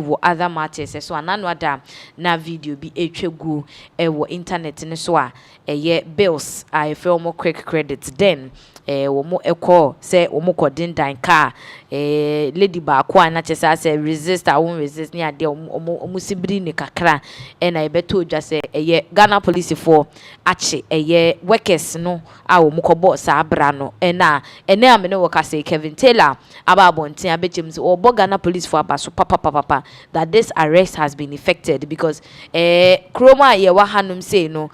wo other matters so anano ada na video bi etwegu wo internet ne so a bills I feel more quick credit then wo mo call say wo mo kodin dan car lady ba ko na chesa say resist I won't resist ni ade omo sibiri ni kakra na beto dwa say Ghana police for ache workers no a wo mo kobo sa abra no na amene wo ka say Kevin Taylor aba bontin abechim say wo Ghana police for abaso papa that this arrest has been effected because kroma yewa hanum say no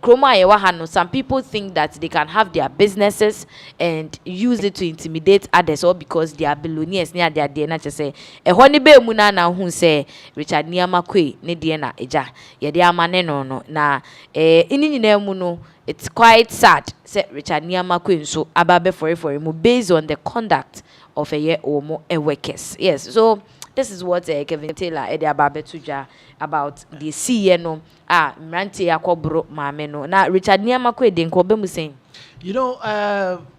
kroma yewa hanum some people think that they can have their businesses and use it to intimidate others or because they are billionaires near their DNA just say honi be mu na hu say Richard Nii Armah kwe ne de na eja ye de amane no na ini nyina mu no it's quite sad say Richard Nii Armah kwe nso ababe for mu based on the conduct of omo workers. Yes, so this is what Kevin Taylor Tuja about the CE no mranti yakobro maame no na Richard Nii Armah kwe de nko be mu saying you know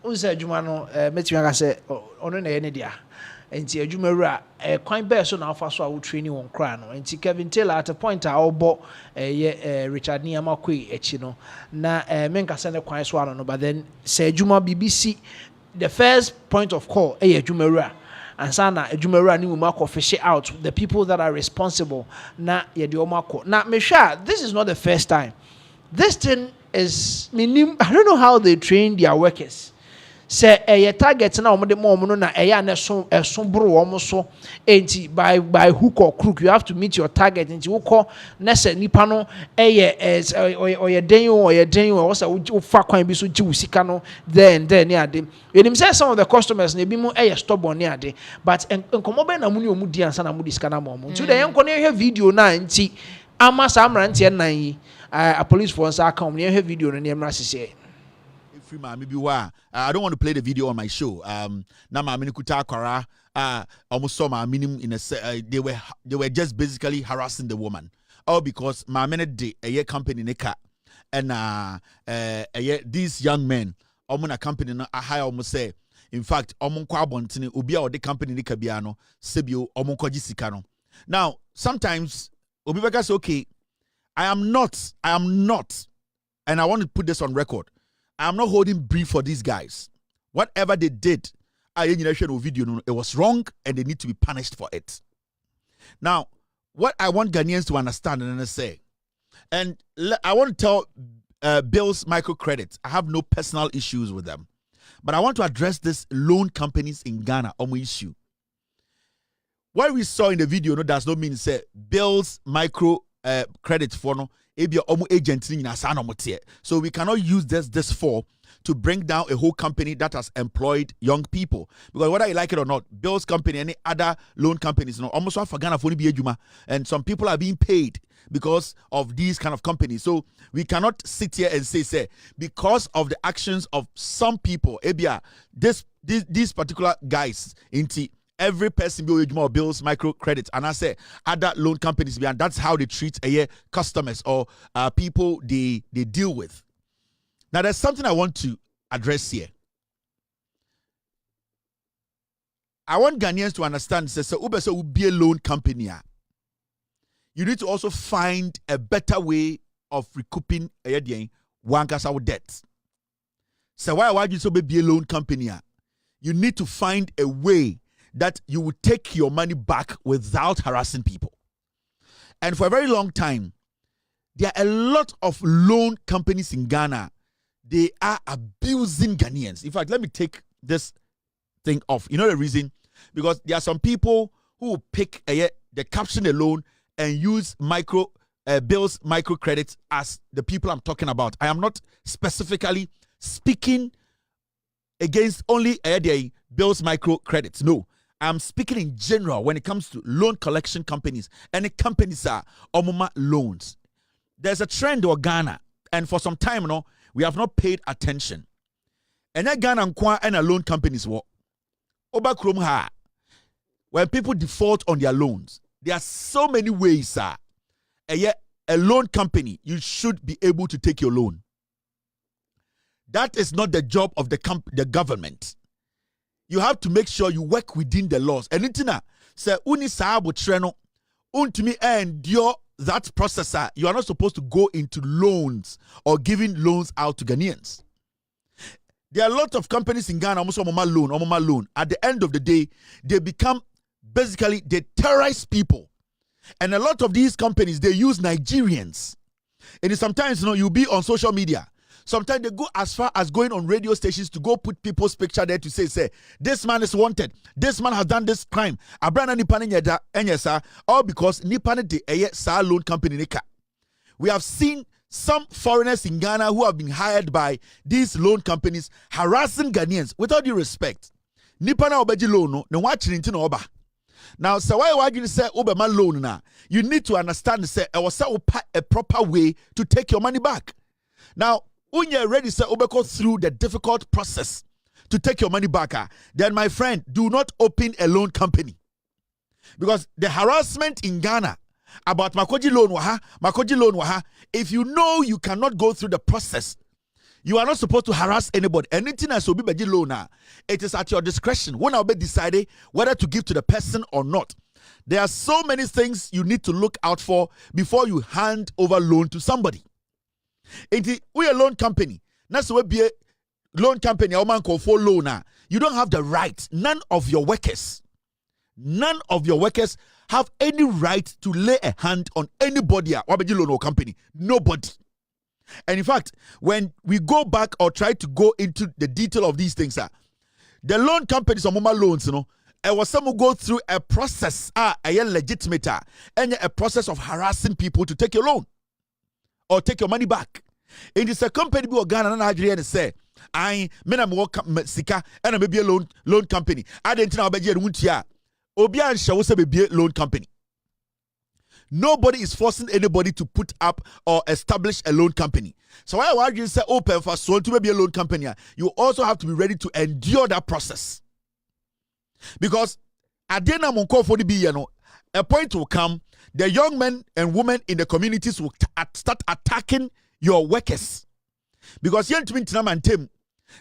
unse adwuma no metimi aka say ono na ye ne dia enti adwuma wura kwan be so na afa so a wo training won kra no enti Kevin Taylor at a point a obo Richard Nii Armah kwe echi no na menka say ne kwan so ano no but then say adwuma BBC the first point of call adwuma wura and sana adwuma wura ni mu akọ fish out the people that are responsible na ye de omo akọ na me sure this is not the first time this thing is I don't know how they train their workers. Say a target na omo de mo no na na so bro omo so enti by hook or crook you have to meet your target enti wo ko na se nipa no den o say wo fa kwan bi so ji usika no then ne ade enim say some of the customers na bi mu stubborn ne ade but enkomo be na mu ni omu di ansa na mu disika na mo nti de yenko ne hwe video na enti ama samra nti nan yi a police force account ne hwe video no ne mra sese I don't want to play the video on my show. Na mami nikuta kwara almost saw my minimum in a they were just basically harassing the woman. All because my minute day a company nika and these young men almost a company na high almost say in fact almost kwa bontini ubia or the company nika biano sebio almost kwa jisikano. Now sometimes Obibeka say okay I am not and I want to put this on record. I'm not holding brief for these guys. Whatever they did, it was wrong and they need to be punished for it. Now, what I want Ghanaians to understand and say, and I want to tell Bill's microcredit, I have no personal issues with them. But I want to address this loan companies in Ghana on my issue. What we saw in the video does not mean say Bill's micro credit for no agent. So we cannot use this for to bring down a whole company that has employed young people. Because whether you like it or not, Bill's company, any other loan companies, almost for Ghana for and some people are being paid because of these kind of companies. So we cannot sit here and say because of the actions of some people, these particular guys into every person will more Bill's microcredit and I say other loan companies and that's how they treat customers or people they deal with. Now there's something I want to address here. I want Ghanaians to understand so will be a loan company. You need to also find a better way of recouping one our debts. So why would you so be a loan company? You need to find a way that you will take your money back without harassing people. And for a very long time, there are a lot of loan companies in Ghana. They are abusing Ghanaians. In fact, let me take this thing off. You know the reason? Because there are some people who will pick the caption alone and use Bill's microcredit as the people I'm talking about. I am not specifically speaking against only Bill's microcredits. No. I'm speaking in general when it comes to loan collection companies. And the companies are omuma loans. There's a trend in Ghana, and for some time now, we have not paid attention. And that Ghana and loan companies work. Oba Krom ha. When people default on their loans, there are so many ways, and yet a loan company, you should be able to take your loan. That is not the job of the government. You have to make sure you work within the laws. And Say uni saa abotre no untumi endure that processor. You are not supposed to go into loans or giving loans out to Ghanaians. There are a lot of companies in Ghana almost loan. At the end of the day, they terrorize people. And a lot of these companies, they use Nigerians. And sometimes, you'll be on social media. Sometimes they go as far as going on radio stations to go put people's picture there to say, this man is wanted. This man has done this crime. Abrana nipane nyeda enyesa, all because nipane de eye sa loan company nika. We have seen some foreigners in Ghana who have been hired by these loan companies harassing Ghanaians without due respect. Nipana obeji loan no watching into oba. Now, so why you say Obama loan now? You need to understand say I was a proper way to take your money back. Now, when you're ready to go through the difficult process to take your money back, then my friend, do not open a loan company. Because the harassment in Ghana about Makoji loan waha, if you know you cannot go through the process, you are not supposed to harass anybody. Anything as will be beji loan, it is at your discretion. When I'll be deciding whether to give to the person or not. There are so many things you need to look out for before you hand over loan to somebody. We a loan company. That's why be a loan company or man call for loan. You don't have the right. None of your workers have any right to lay a hand on anybody at Wabeji loan or company. Nobody. And in fact, when we go back or try to go into the detail of these things, the loan companies or mama loans, it was some who go through a process, a legitimate, and a process of harassing people to take your loan or take your money back. It is a company who Ghana and Nigeria and say, I work sika and maybe a loan company. I didn't know about your Obian shall be a loan company. Nobody is forcing anybody to put up or establish a loan company. So why you say open for soul to be a loan company? You also have to be ready to endure that process. Because at the end of a point will come, the young men and women in the communities will start attacking your workers. Because you ain't and Tim,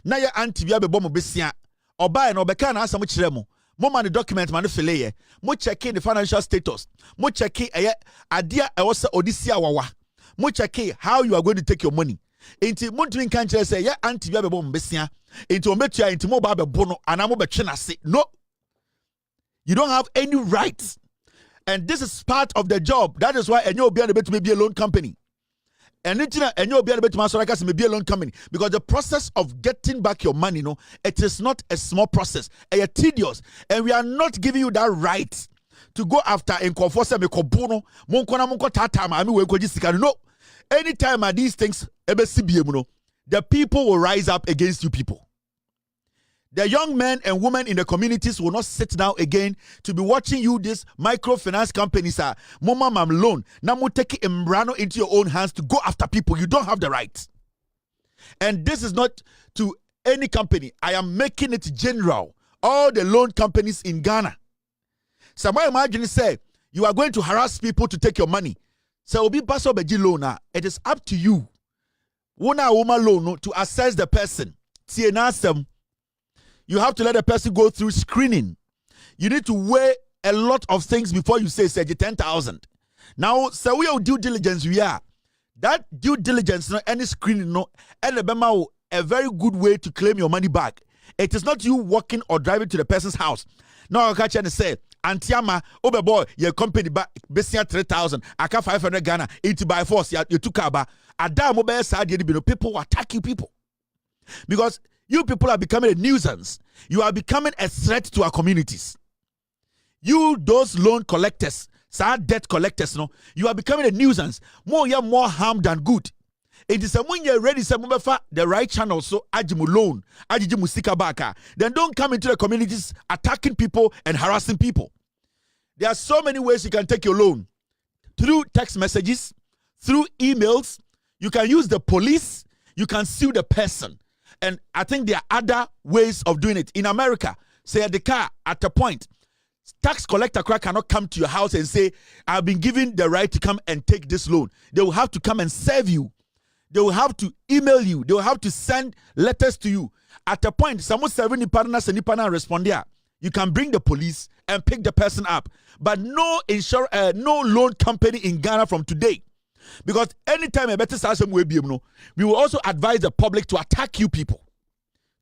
now your auntie be bomb besia, or buy an obeka na some chiremo. Mo man the document man fele mo checking the financial status, mo checking idea also odisia wawa, mo checking how you are going to take your money. Inti montumi kan kire say ya auntie be bomb besia, inti ometua inti mo ba be bono anamo be twena se. No, you don't have any rights. And this is part of the job. That is why enyo obi able to be a loan company. And enyo obi able to be a loan company, because the process of getting back your money, it is not a small process. It's tedious, and we are not giving you that right to go after and conforce me kobono monko tata ma we ko jisika. No, anytime these things the people will rise up against you people. The young men and women in the communities will not sit down again to be watching you, these microfinance companies are mama mam loan. Now you take Embrano into your own hands to go after people. You don't have the right. And this is not to any company. I am making it general. All the loan companies in Ghana. Somebody imagine say you are going to harass people to take your money. So be baso beji loan. It is up to you. Wona woman loan to assess the person. You have to let a person go through screening. You need to weigh a lot of things before you say 10,000. Now, so we have due diligence. We are that due diligence, no any screening, no, and a very good way to claim your money back. It is not you walking or driving to the person's house. Now I catch and say, Antiama, boy, your company back besia 3,000, aka 500 Ghana, 80 by force, you took aba. Adam mobile side, people attack you people because you people are becoming a nuisance. You are becoming a threat to our communities. You, those loan collectors, sad debt collectors, you are becoming a nuisance. More harm than good. It is when you're ready to the right channel, so ajimu loan, ajimu sika baka. Then don't come into the communities attacking people and harassing people. There are so many ways you can take your loan. Through text messages, through emails, you can use the police, you can sue the person. And I think there are other ways of doing it. In America, say at the car, at a point, tax collector cannot come to your house and say, I've been given the right to come and take this loan. They will have to come and serve you. They will have to email you. They will have to send letters to you. At a point, someone serving the partners and the partner respond there. You can bring the police and pick the person up. But no loan company in Ghana from today. Because anytime a better system will be, we will also advise the public to attack you people.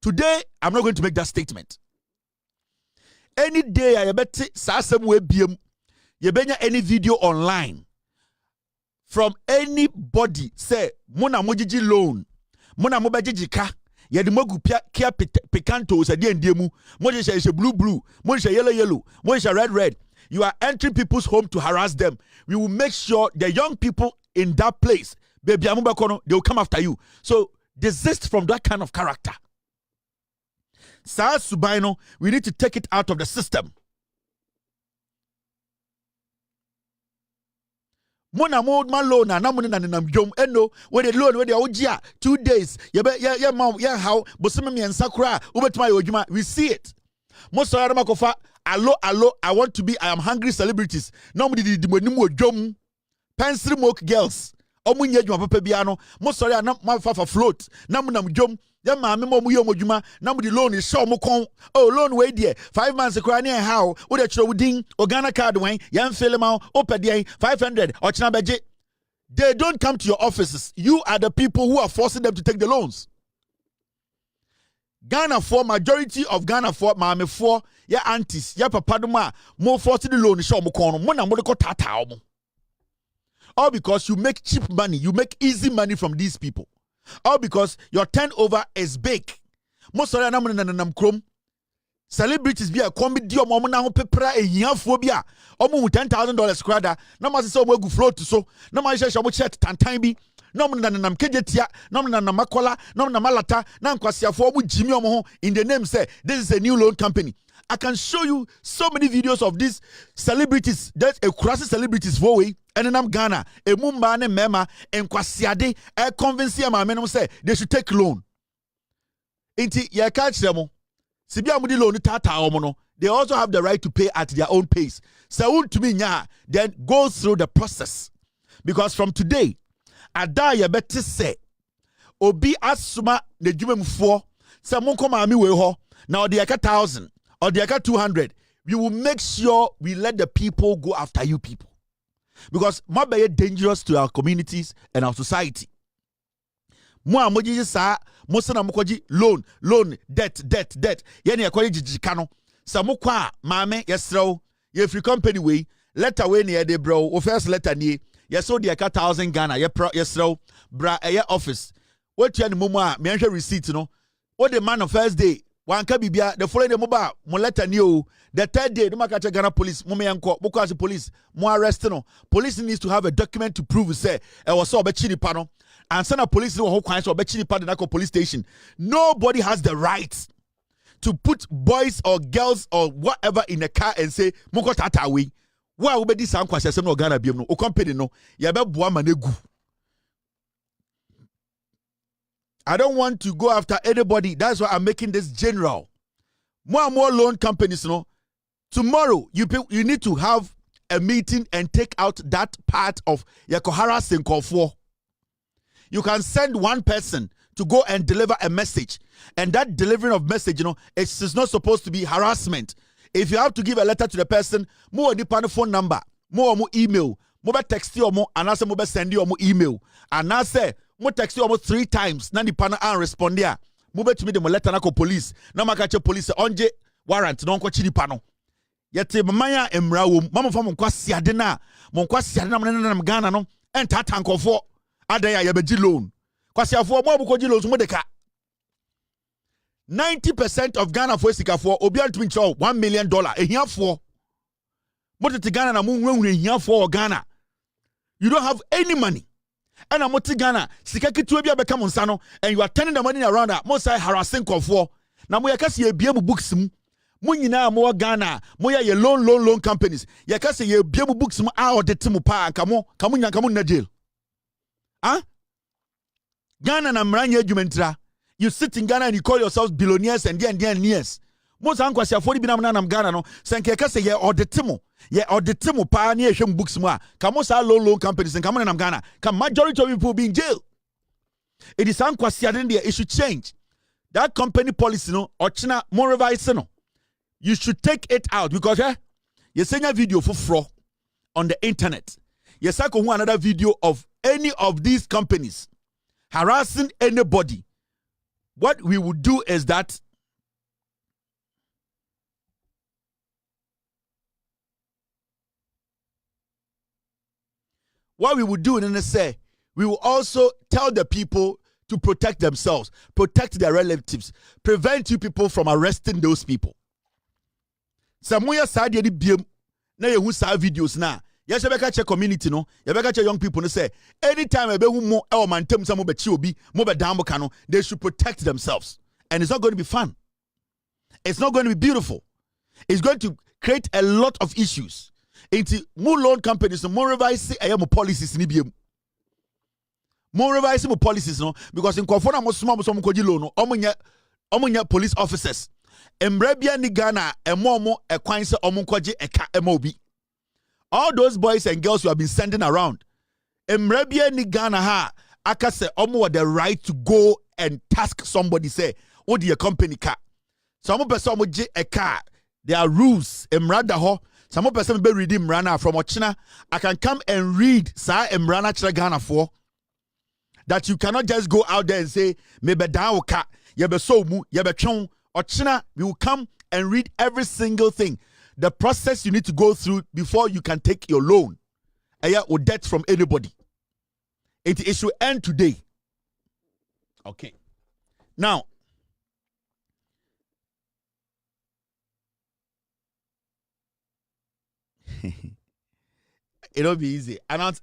Today, I'm not going to make that statement. Any day I bet system will be, you benya any video online from anybody say mona mojiji loan, mona mobajiji ka. Yedi mogu kia picanto sa die ndiemu moje she blue moje she yellow moje she red. You are entering people's home to harass them. We will make sure the young people in that place, baby amubakono, they will come after you. So desist from that kind of character. Sa subaino, we need to take it out of the system. Mona mod malona na mona nam jom eno we the loan we the ojia 2 days ya mom ya how bosome me nsakura ubetuma yojuma. We see it. Most of makofa allo I want to be I am hungry celebrities. Nobody di monimu ojom pencil moke girls omunye juma papa bia no most sorry na mafa float na munam jom ya maame mo mu yomodwuma na mu di loan is show mo kon oh loan we there 5 months kra ne how wo de chiro wudin Ghana card wen yan filema opede 500 ochina beje. They don't come to your offices. You are the people who are forcing them to take the loans. Ghana for majority of Ghana for maame for ya aunties ya papa duma mo force the loan show mo kon mo na mo de ko tata mo. All because you make cheap money, you make easy money from these people. All because your turnover is big. Most of them krom celebrities be a comedy or mom now pepper a year phobia. Almost $10,000 crada. No matter so we float to so. No matter shall we chat time be. No man nam kejetia. No man nam makola. No man malata. Nam kwasia for Jimmy Omo in the name say this is a new loan company. I can show you so many videos of these celebrities. That's a crazy celebrities for we. And then I'm Ghana, a Mumbane Mema, and Kwasiade, a convince my men say they should take loan. Inti ya catch them. Sibia mudi loan tata omono. They also have the right to pay at their own pace. So to me nya, then go through the process. Because from today, ada ya better say, obi asuma ne jumem for, sa monko mami we ho, now the 1,000 or the 200. We will make sure we let the people go after you people. Because more be dangerous to our communities and our society. Mo amoji sa mo se na mokoji loan debt ye na yakori jijika no sa mo kwa maame yesrew ye free company we letter we na ye de bro o first letter ni ye so de 1,000 Ghana ye yesrew bra ye office what you momo a me hwe receipt no o the man of first day wan ka bibia the following day mo ba mo letter ni o the third day no makache Ghana police mo me yanko because police mo arrest no police needs to have a document to prove say e was so be chinipa no and send a police no ho kwan so be chinipa na police station. Nobody has the right to put boys or girls or whatever in a car and say moko tata we wa wo be di san kwase sem no Ghana biem no o company no ye be boa manegu. I don't want to go after anybody. That's why I'm making this general. More and more loan companies, you know. Tomorrow, you need to have a meeting and take out that part of your harassing call for. You can send one person to go and deliver a message. And that delivering of message, you know, it's not supposed to be harassment. If you have to give a letter to the person, more the phone number, more email, more text you more, and also more send you more email. And I say, mo text you almost 3 times na ni pana an respond there mo betumi de mo letter na ko police na maka che police onje warrant no nko chiri pa no yete mamanya emra wo mama fa mo nkwasi ade na mo Ghana no entata nkofo adan ya yabegi loan kwasi afo mo abuko gi loan mo de ka 90% of Ghana for sikafo obi antumi ncho $1 million ehiafo mo tete Ghana na mo nwunwe ehiafo Ghana. You don't have any money. And I'm Ghana, Sikaki to be become Monsano, and you are turning the money around at most harassing for. Now, we are casting a Biamu books. Munina more Ghana, Moya ye loan companies. Yakasi ye Biamu books out the Timupa and Kamun jail. Huh? Ghana and Mranya Jumentra. You sit in Ghana and you call yourselves billionaires and years. Most uncles are 40 binam Ghana no. Sankaka ye or the Timu. Ye or the Timu pioneer sham books ma. Kamosa loan companies and come in Ghana. Come majority of people be in jail. It is unquestioned there. It should change. That company policy no or China more revise no. you should take it out because you send a video for fraud on the internet. You send another video of any of these companies harassing anybody. What we would do is that we will also tell the people to protect themselves, protect their relatives, prevent you people from arresting those people. Samuya side yedi biem na ye hu sa videos na ye shebeka che community no ye beka che young people no say anytime ebe hu mo e o mantem sa mo be chi obi mo be dan mo ka no, they should protect themselves, and it's not going to be fun. It's not going to be beautiful. It's going to create a lot of issues. Into more loan companies, more revise more policies ni biem. More revise more policies no, because in Kofona mo small mo koji loan no omunya police officers. Embrabia ni Ghana emomo ekwanse omunkoje eka emobi. All those boys and girls who have been sending around. Embrabia ni Ghana ha akase omo the right to go and task somebody say what the company car. Some person omo je eka. There are rules. Emrada ho. Some person be reading Mrana from Ochina. I can come and read sa Mrana chira Ghana for. That you cannot just go out there and say, maybe down ka, yebe so mu, yebe chon, or China, we will come and read every single thing. The process you need to go through before you can take your loan. Or debt from anybody. It should end today. Okay. Now, it'll be easy. Announce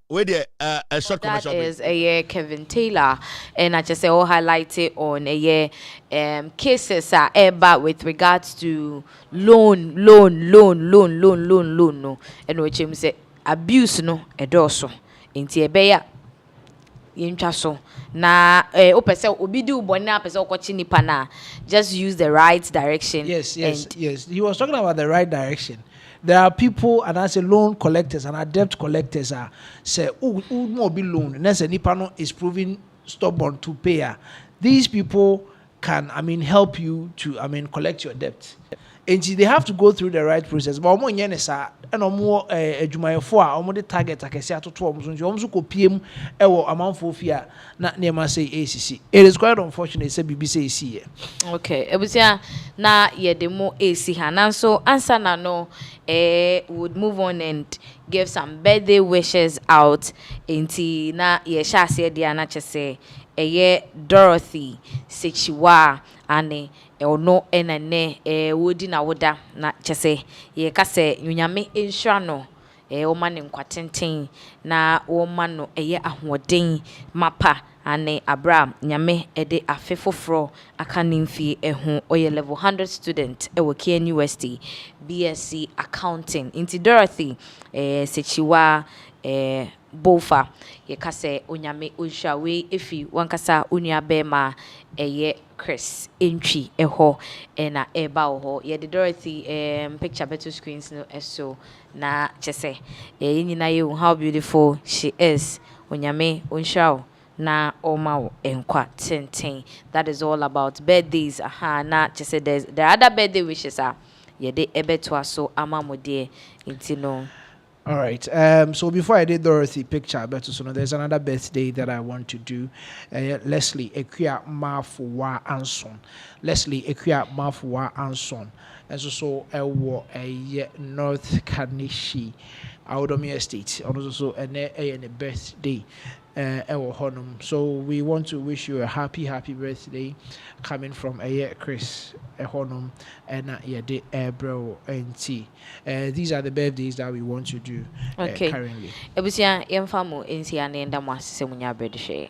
where the a short commercial that is a Kevin Taylor, and I just say all highlighted on a cases are about with regards to loan no, and which him say abuse no edoso inti ebeya yintwa so na opese obi di ubone apese okochi nipa na just use the right direction. Yes. He was talking about the right direction. There are people, and I say loan collectors and debt collectors are say, more be loan. And then say Nipano is proving stubborn to pay. These people can, help you to, collect your debt. And they have to go through the right process. But omo nyene sa and omo adwumayefo a omo de target akese atoto omo so omo so kopiem ewo amanfo fia na nema say ACC. It is quite unfortunate say BBC is here. Okay, ebusia na ye de mo AC hananso answer na no would move on and give some birthday wishes out inti na ye sha se dia na chese Dorothy Sechiwa ane ono enane wodi na woda na chese ye kase nyunyame ensura no oma ne nkwatenten na oma no ahoden mapa ane Abraham nyame ede afefoforo aka nimfie ehu oye level 100 student ewo KN University BSc accounting inti Dorothy Sechiwa bofa ye kase onyame onshawe efi wankasa onua bema Chris entry eho na eba ho ye de Dorothy picture better screens no eso na chese nyina ye how beautiful she is onyame onshaw na oma enkwa tenten. That is all about birthdays. Na chese there are other birthday wishes ye de ebeto aso amamode intino. All right. So before I did Dorothy picture, but so there's another birthday that I want to do. Leslie Equia Mafuwa Anson. Leslie Equia Mafuwa Anson. And so a North Kanishi, Audomia Estate. Also a birthday. So we want to wish you a happy birthday coming from Chris Honum and bro and T. These are the birthdays that we want to do currently. Ebusia yemfa mo ensi ane ndamwa sese munya brede hwe.